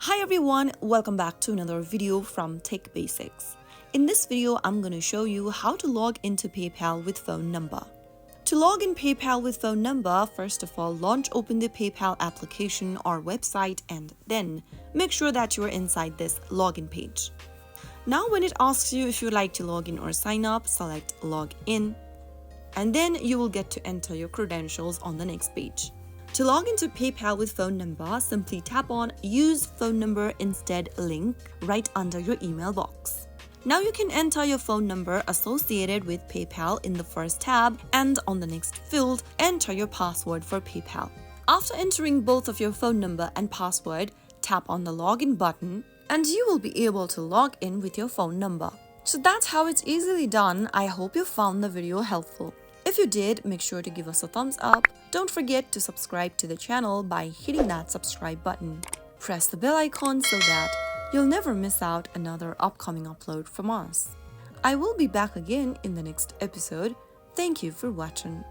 Hi everyone, welcome back to another video from Tech Basics. In this video, I'm going to show you how to log into PayPal with phone number. To log in PayPal with phone number, first of all, open the PayPal application or website and then make sure that you're inside this login page. Now when it asks you if you like to log in or sign up, select log in and then you will get to enter your credentials on the next page. To log into PayPal with phone number, simply tap on Use Phone Number Instead link right under your email box. Now you can enter your phone number associated with PayPal in the first tab and on the next field, enter your password for PayPal. After entering both of your phone number and password, tap on the login button and you will be able to log in with your phone number. So that's how it's easily done. I hope you found the video helpful. If you did, make sure to give us a thumbs up. Don't forget to subscribe to the channel by hitting that subscribe button. Press the bell icon so that you'll never miss out another upcoming upload from us. I will be back again in the next episode. Thank you for watching.